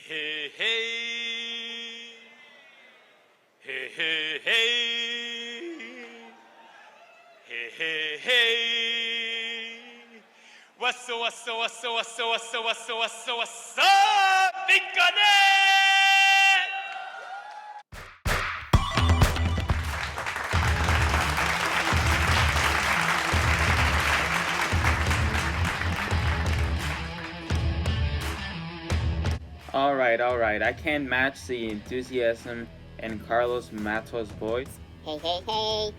Hey, hey, hey, hey, hey, hey, hey. What's up, big All right. I can't match the enthusiasm in Carlos Mato's voice. Hey, hey, hey.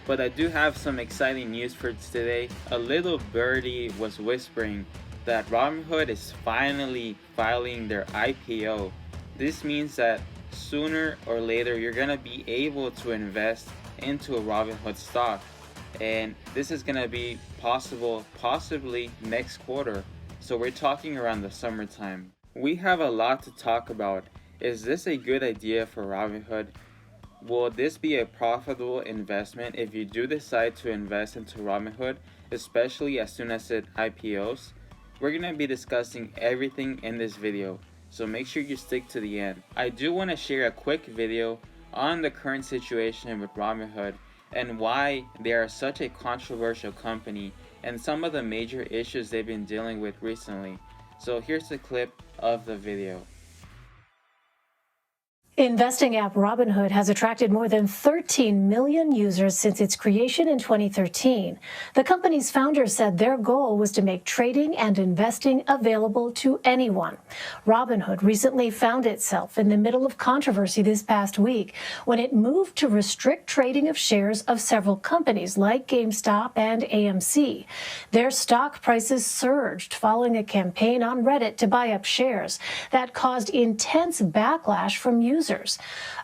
But I do have some exciting news for today. A little birdie was whispering that Robinhood is finally filing their IPO. This means that sooner or later you're gonna be able to invest into a Robinhood stock. And this is gonna be possibly next quarter. So we're talking around the summertime. We have a lot to talk about. Is this a good idea for Robinhood? Will this be a profitable investment if you do decide to invest into Robinhood, especially as soon as it IPOs? We're going to be discussing everything in this video, so make sure you stick to the end. I do want to share a quick video on the current situation with Robinhood and why they are such a controversial company and some of the major issues they've been dealing with recently. So here's a clip of the video. Investing app Robinhood has attracted more than 13 million users since its creation in 2013. The company's founders said their goal was to make trading and investing available to anyone. Robinhood recently found itself in the middle of controversy this past week when it moved to restrict trading of shares of several companies like GameStop and AMC. Their stock prices surged following a campaign on Reddit to buy up shares that caused intense backlash from users.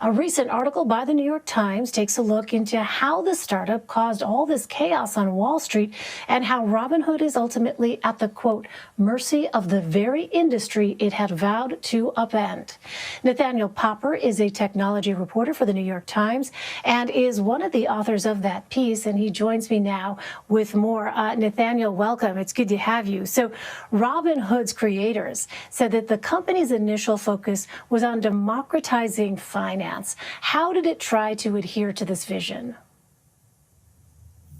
A recent article by the New York Times takes a look into how the startup caused all this chaos on Wall Street and how Robinhood is ultimately at the, quote, mercy of the very industry it had vowed to upend. Nathaniel Popper is a technology reporter for the New York Times and is one of the authors of that piece, and he joins me now with more. Nathaniel, welcome. It's good to have you. So Robinhood's creators said that the company's initial focus was on democratizing finance. How did it try to adhere to this vision?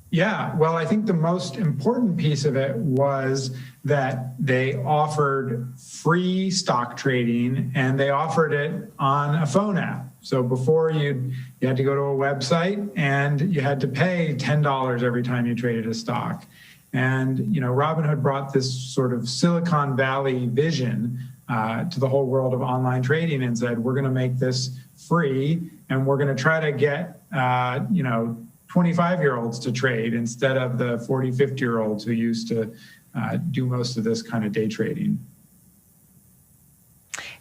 Yeah, well, I think the most important piece of it was that they offered free stock trading and they offered it on a phone app. So before you had to go to a website and you had to pay $10 every time you traded a stock. And, Robinhood brought this sort of Silicon Valley vision to the whole world of online trading and said, we're going to make this free and we're going to try to get, 25-year-olds to trade instead of the 40, 50-year-olds who used to do most of this kind of day trading.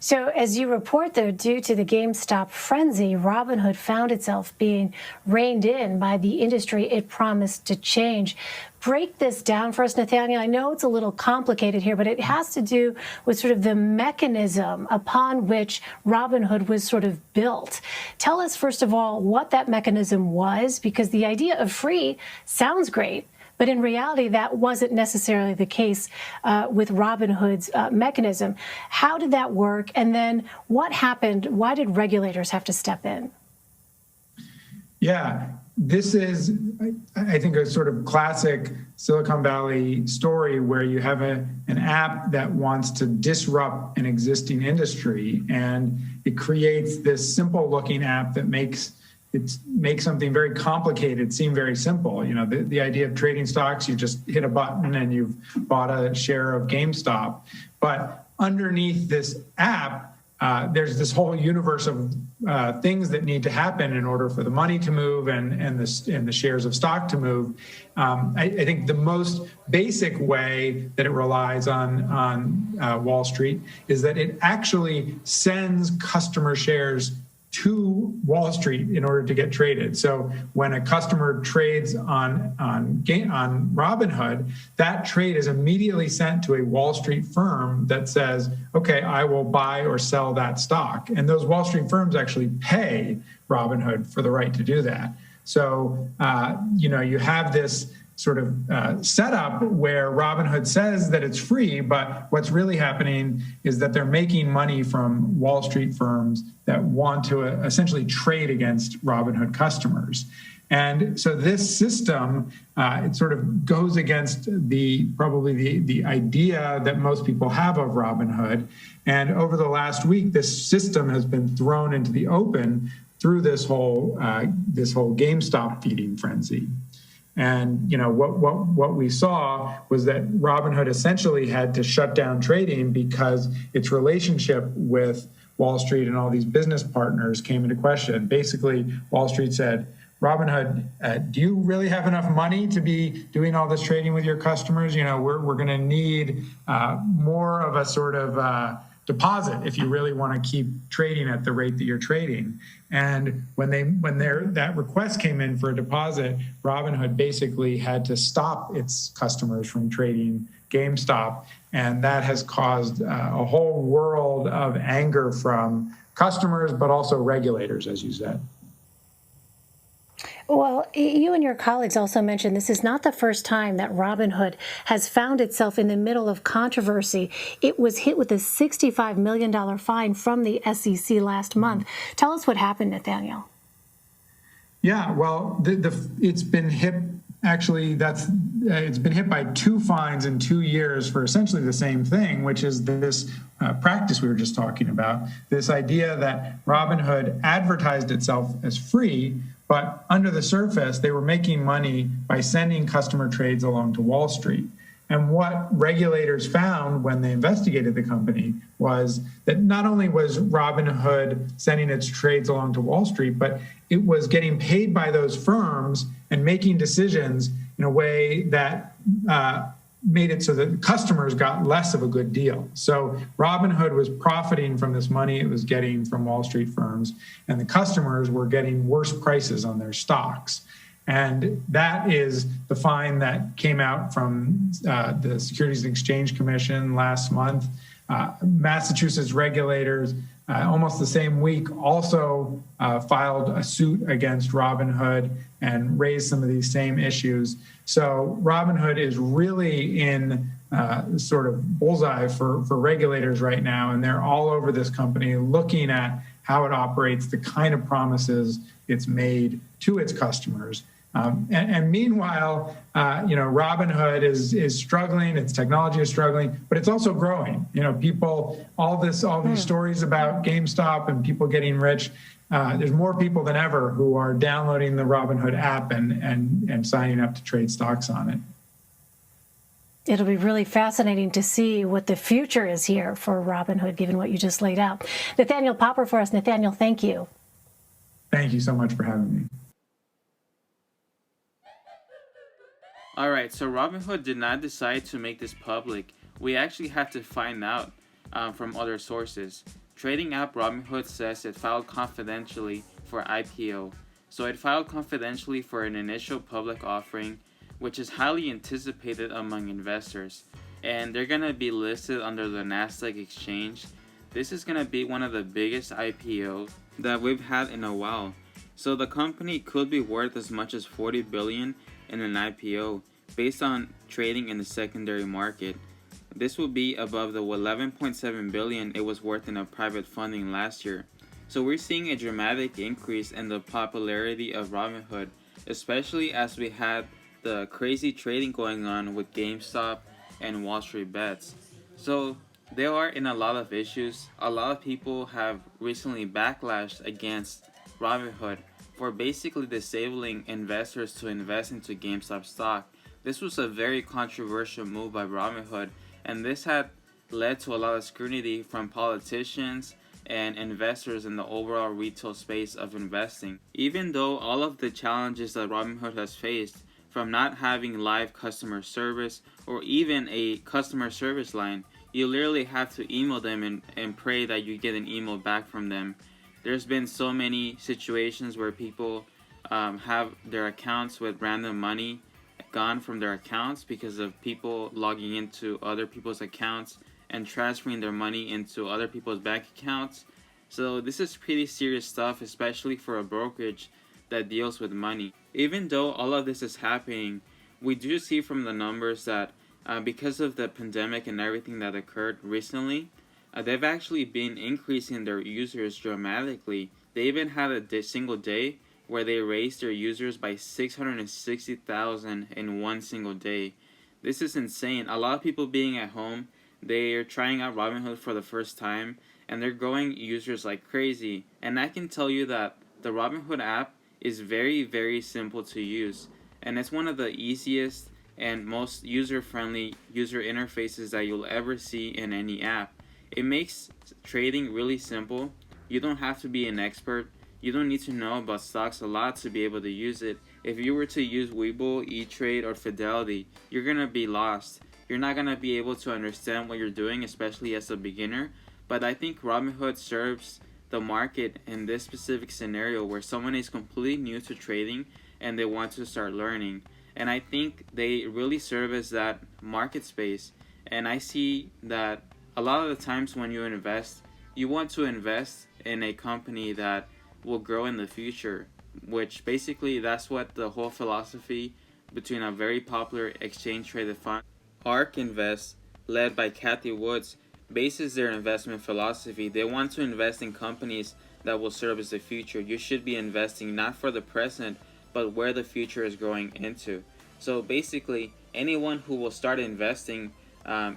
So as you report, though, due to the GameStop frenzy, Robinhood found itself being reined in by the industry it promised to change. Break this down for us, Nathaniel. I know it's a little complicated here, but it has to do with sort of the mechanism upon which Robinhood was sort of built. Tell us, first of all, what that mechanism was, because the idea of free sounds great. But in reality, that wasn't necessarily the case with Robinhood's mechanism. How did that work? And then what happened? Why did regulators have to step in? Yeah, this is, I think, a sort of classic Silicon Valley story where you have an app that wants to disrupt an existing industry, and it creates this simple-looking app that makes something very complicated seem very simple. The idea of trading stocks, you just hit a button and you've bought a share of GameStop. But underneath this app, there's this whole universe of things that need to happen in order for the money to move and the shares of stock to move. I think the most basic way that it relies on Wall Street is that it actually sends customer shares to Wall Street in order to get traded. So when a customer trades on Robinhood, that trade is immediately sent to a Wall Street firm that says, okay, I will buy or sell that stock. And those Wall Street firms actually pay Robinhood for the right to do that. So, you have this sort of setup where Robinhood says that it's free, but what's really happening is that they're making money from Wall Street firms that want to essentially trade against Robinhood customers. And so this system, it sort of goes against probably the idea that most people have of Robinhood. And over the last week, this system has been thrown into the open through this whole GameStop feeding frenzy. And what we saw was that Robinhood essentially had to shut down trading because its relationship with Wall Street and all these business partners came into question. Basically, Wall Street said, Robinhood, do you really have enough money to be doing all this trading with your customers? We're going to need more of a sort of deposit if you really want to keep trading at the rate that you're trading. And when that request came in for a deposit, Robinhood basically had to stop its customers from trading GameStop, and that has caused a whole world of anger from customers, but also regulators, as you said. Well, you and your colleagues also mentioned this is not the first time that Robinhood has found itself in the middle of controversy. It was hit with a $65 million fine from the SEC last month. Tell us what happened, Nathaniel. Yeah, well, it's been hit. Actually, it's been hit by 2 fines in 2 years for essentially the same thing, which is this practice we were just talking about. This idea that Robinhood advertised itself as free, but under the surface, they were making money by sending customer trades along to Wall Street. And what regulators found when they investigated the company was that not only was Robinhood sending its trades along to Wall Street, but it was getting paid by those firms and making decisions in a way that made it so that customers got less of a good deal. So Robinhood was profiting from this money it was getting from Wall Street firms, and the customers were getting worse prices on their stocks. And that is the fine that came out from the Securities and Exchange Commission last month. Massachusetts regulators, almost the same week, also filed a suit against Robinhood and raised some of these same issues. So Robinhood is really in sort of bullseye for regulators right now, and they're all over this company looking at how it operates, the kind of promises it's made to its customers. And meanwhile, Robinhood is struggling, its technology is struggling, but it's also growing. People, all these stories about GameStop and people getting rich. There's more people than ever who are downloading the Robinhood app and signing up to trade stocks on it. It'll be really fascinating to see what the future is here for Robinhood, given what you just laid out. Nathaniel Popper for us. Nathaniel, thank you. Thank you so much for having me. All right, so Robinhood did not decide to make this public. We actually had to find out from other sources. Trading app Robinhood says it filed confidentially for IPO. So it filed confidentially for an initial public offering, which is highly anticipated among investors. And they're going to be listed under the Nasdaq exchange. This is going to be one of the biggest IPO that we've had in a while. So the company could be worth as much as $40 billion in an IPO based on trading in the secondary market. This will be above the $11.7 billion it was worth in a private funding last year. So we're seeing a dramatic increase in the popularity of Robinhood, especially as we had the crazy trading going on with GameStop and Wall Street bets. So they are in a lot of issues. A lot of people have recently backlashed against Robinhood for basically disabling investors to invest into GameStop stock. This was a very controversial move by Robinhood, and this had led to a lot of scrutiny from politicians and investors in the overall retail space of investing. Even though all of the challenges that Robinhood has faced, from not having live customer service or even a customer service line, you literally have to email them and pray that you get an email back from them. There's been so many situations where people have their accounts with random money gone from their accounts because of people logging into other people's accounts and transferring their money into other people's bank accounts. So this is pretty serious stuff, especially for a brokerage that deals with money. Even though all of this is happening, we do see from the numbers that because of the pandemic and everything that occurred recently, they've actually been increasing their users dramatically. They even had a single day where they raised their users by 660,000 in one single day. This is insane. A lot of people being at home, they're trying out Robinhood for the first time, and they're growing users like crazy. And I can tell you that the Robinhood app is very, very simple to use, and it's one of the easiest and most user-friendly user interfaces that you'll ever see in any app. It makes trading really simple. You don't have to be an expert. You don't need to know about stocks a lot to be able to use it. If you were to use Webull, E-Trade, or Fidelity, you're going to be lost. You're not going to be able to understand what you're doing, especially as a beginner. But I think Robinhood serves the market in this specific scenario where someone is completely new to trading and they want to start learning. And I think they really serve as that market space. And I see that a lot of the times when you invest, you want to invest in a company that will grow in the future, which basically that's what the whole philosophy between a very popular exchange traded fund, ARK Invest, led by Cathie Woods, bases their investment philosophy. They want to invest in companies that will serve as the future. You should be investing not for the present, but where the future is growing into. So basically, anyone who will start investing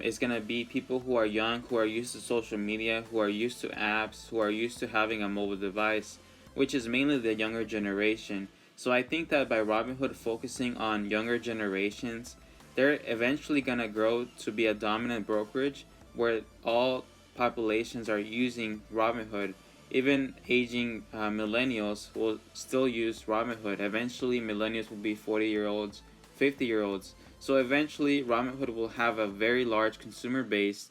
is going to be people who are young, who are used to social media, who are used to apps, who are used to having a mobile device, which is mainly the younger generation. So I think that by Robinhood focusing on younger generations, they're eventually going to grow to be a dominant brokerage where all populations are using Robinhood. Even aging millennials will still use Robinhood. Eventually, millennials will be 40-year-olds, 50-year-olds. So eventually, Robinhood will have a very large consumer base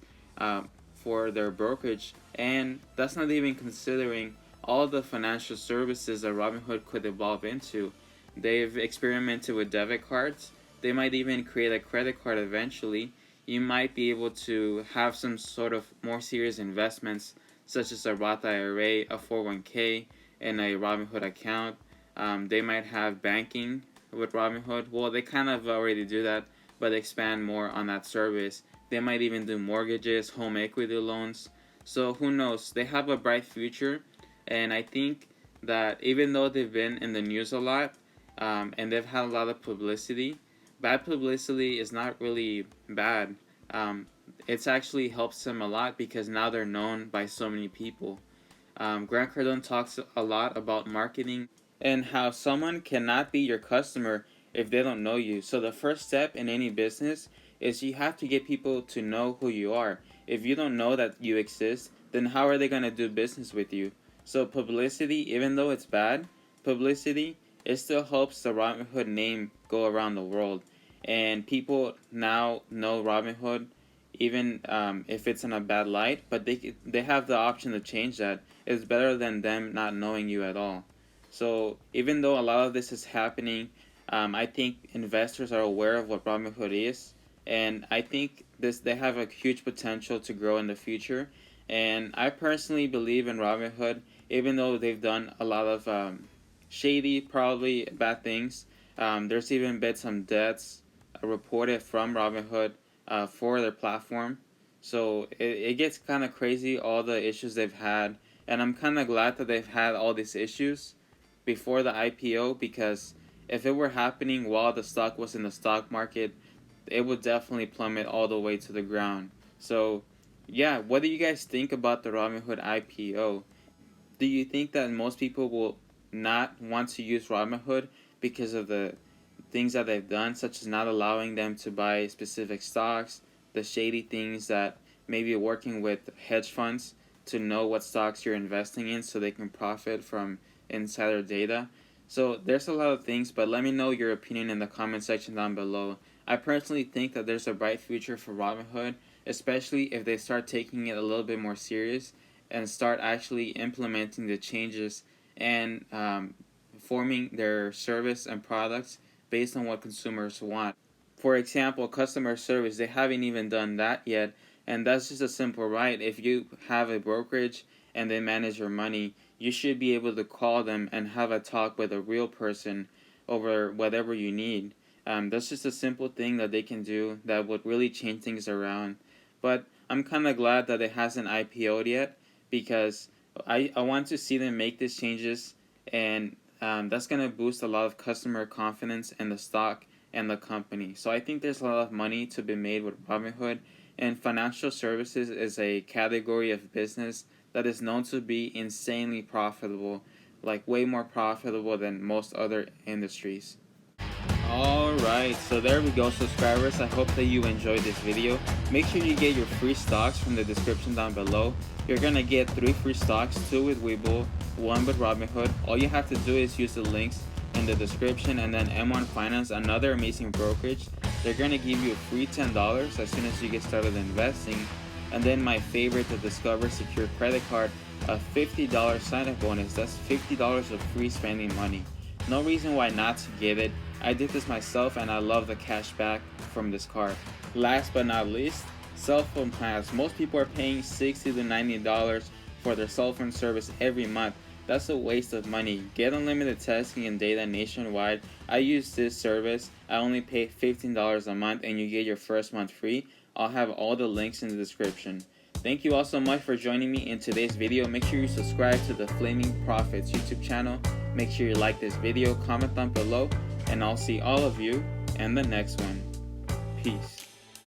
for their brokerage. And that's not even considering all the financial services that Robinhood could evolve into. They've experimented with debit cards. They might even create a credit card eventually. You might be able to have some sort of more serious investments, such as a Roth IRA, a 401k, and a Robinhood account. They might have banking with Robinhood. Well, they kind of already do that, but expand more on that service. They might even do mortgages, home equity loans. So who knows? They have a bright future, and I think that even though they've been in the news a lot, and they've had a lot of publicity, bad publicity is not really bad. It's actually helps them a lot because now they're known by so many people. Grant Cardone talks a lot about marketing and how someone cannot be your customer if they don't know you. So the first step in any business is you have to get people to know who you are. If you don't know that you exist, then how are they going to do business with you? So publicity, even though it's bad, publicity, it still helps the Robinhood name go around the world. And people now know Robinhood, even if it's in a bad light, but they have the option to change that. It's better than them not knowing you at all. So even though a lot of this is happening, I think investors are aware of what Robinhood is, and I think they have a huge potential to grow in the future. And I personally believe in Robinhood, even though they've done a lot of shady, probably bad things. There's even been some deaths reported from Robinhood for their platform. So it gets kind of crazy, all the issues they've had. And I'm kind of glad that they've had all these issues before the IPO, because if it were happening while the stock was in the stock market, it would definitely plummet all the way to the ground. So yeah, what do you guys think about the Robinhood IPO? Do you think that most people will not want to use Robinhood because of the things that they've done, such as not allowing them to buy specific stocks, the shady things that maybe working with hedge funds to know what stocks you're investing in so they can profit from insider data? So there's a lot of things, but let me know your opinion in the comment section down below. I personally think that there's a bright future for Robinhood, especially if they start taking it a little bit more serious and start actually implementing the changes and forming their service and products based on what consumers want. For example, customer service, they haven't even done that yet, and that's just a simple right. If you have a brokerage and they manage your money, you should be able to call them and have a talk with a real person over whatever you need. That's just a simple thing that they can do that would really change things around. But I'm kind of glad that it hasn't IPO'd yet, because I want to see them make these changes, and that's going to boost a lot of customer confidence in the stock and the company. So I think there's a lot of money to be made with Robinhood, and financial services is a category of business that is known to be insanely profitable, like way more profitable than most other industries. Alright, so there we go, subscribers. I hope that you enjoyed this video. Make sure you get your free stocks from the description down below. You're gonna get 3 free stocks, 2 with Webull, 1 with Robinhood. All you have to do is use the links in the description, and then M1 Finance, another amazing brokerage. They're gonna give you a free $10 as soon as you get started investing. And then my favorite, the Discover Secure Credit Card, a $50 sign-up bonus. That's $50 of free spending money. No reason why not to get it. I did this myself and I love the cash back from this card. Last but not least, cell phone plans. Most people are paying $60 to $90 for their cell phone service every month. That's a waste of money. Get unlimited texting and data nationwide. I use this service. I only pay $15 a month and you get your first month free. I'll have all the links in the description. Thank you all so much for joining me in today's video. Make sure you subscribe to the Flaming Profits YouTube channel. Make sure you like this video, comment down below, and I'll see all of you in the next one. Peace.